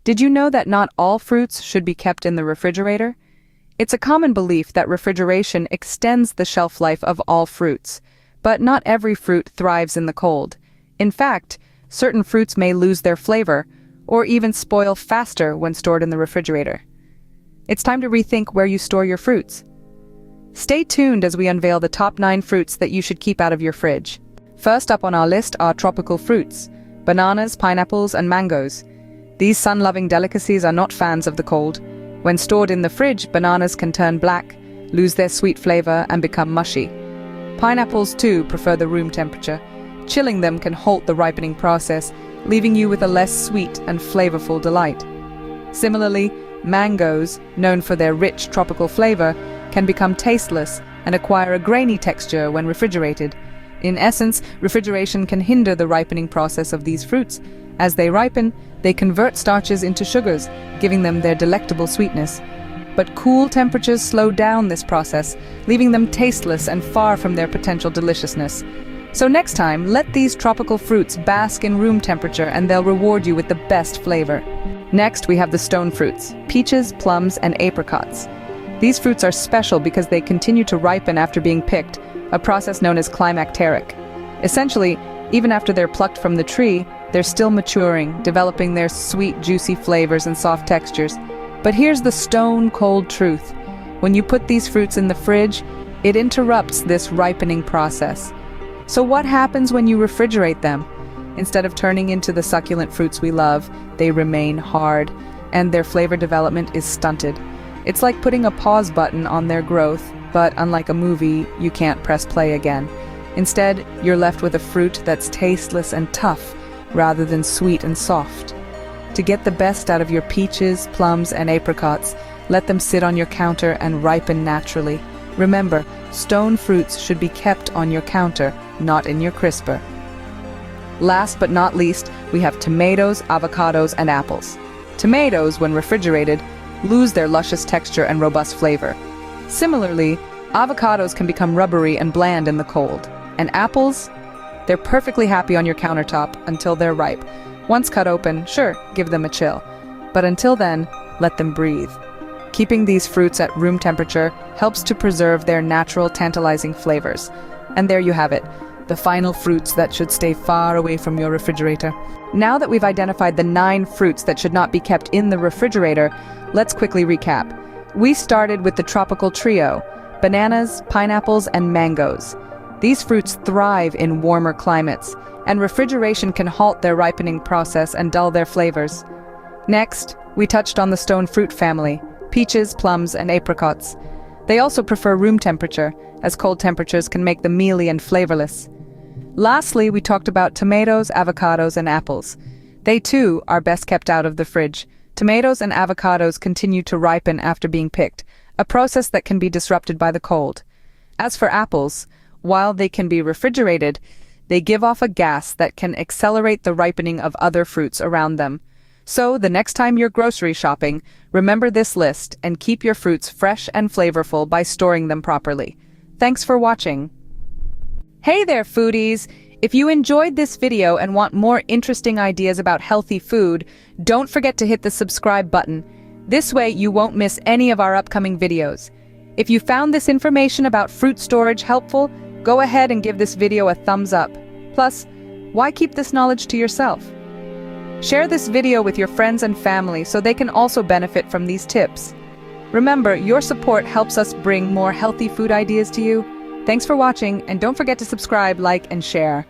Did you know that not all fruits should be kept in the refrigerator? It's a common belief that refrigeration extends the shelf life of all fruits, but not every fruit thrives in the cold. In fact, certain fruits may lose their flavor or even spoil faster when stored in the refrigerator. It's time to rethink where you store your fruits. Stay tuned as we unveil the top 9 fruits that you should keep out of your fridge. First up on our list are tropical fruits: bananas, pineapples, and mangoes. These sun-loving delicacies are not fans of the cold. When stored in the fridge, bananas can turn black, lose their sweet flavor, and become mushy. Pineapples, too, prefer the room temperature. Chilling them can halt the ripening process, leaving you with a less sweet and flavorful delight. Similarly, mangoes, known for their rich tropical flavor, can become tasteless and acquire a grainy texture when refrigerated. In essence, refrigeration can hinder the ripening process of these fruits. As they ripen, they convert starches into sugars, giving them their delectable sweetness. But cool temperatures slow down this process, leaving them tasteless and far from their potential deliciousness. So next time, let these tropical fruits bask in room temperature and they'll reward you with the best flavor. Next, we have the stone fruits: peaches, plums, and apricots. These fruits are special because they continue to ripen after being picked, a process known as climacteric. Essentially, even after they're plucked from the tree, they're still maturing, developing their sweet, juicy flavors and soft textures. But here's the stone-cold truth. When you put these fruits in the fridge, it interrupts this ripening process. So what happens when you refrigerate them? Instead of turning into the succulent fruits we love, they remain hard, and their flavor development is stunted. It's like putting a pause button on their growth, but unlike a movie, you can't press play again. Instead, you're left with a fruit that's tasteless and tough, rather than sweet and soft. To get the best out of your peaches, plums, and apricots, let them sit on your counter and ripen naturally. Remember, stone fruits should be kept on your counter, not in your crisper. Last but not least, we have tomatoes, avocados, and apples. Tomatoes, when refrigerated, lose their luscious texture and robust flavor. Similarly, avocados can become rubbery and bland in the cold. And apples? They're perfectly happy on your countertop until they're ripe. Once cut open, sure, give them a chill. But until then, let them breathe. Keeping these fruits at room temperature helps to preserve their natural, tantalizing flavors. And there you have it, the final fruits that should stay far away from your refrigerator. Now that we've identified the 9 fruits that should not be kept in the refrigerator, let's quickly recap. We started with the tropical trio: bananas, pineapples, and mangoes. These fruits thrive in warmer climates, and refrigeration can halt their ripening process and dull their flavors. Next, we touched on the stone fruit family: peaches, plums, and apricots. They also prefer room temperature, as cold temperatures can make them mealy and flavorless. Lastly, we talked about tomatoes, avocados, and apples. They too are best kept out of the fridge. Tomatoes and avocados continue to ripen after being picked, a process that can be disrupted by the cold. As for apples, while they can be refrigerated, they give off a gas that can accelerate the ripening of other fruits around them. So, the next time you're grocery shopping, remember this list and keep your fruits fresh and flavorful by storing them properly. Thanks for watching. Hey there, foodies! If you enjoyed this video and want more interesting ideas about healthy food, don't forget to hit the subscribe button. This way you won't miss any of our upcoming videos. If you found this information about fruit storage helpful, go ahead and give this video a thumbs up. Plus, why keep this knowledge to yourself? Share this video with your friends and family so they can also benefit from these tips. Remember, your support helps us bring more healthy food ideas to you. Thanks for watching, and don't forget to subscribe, like, and share.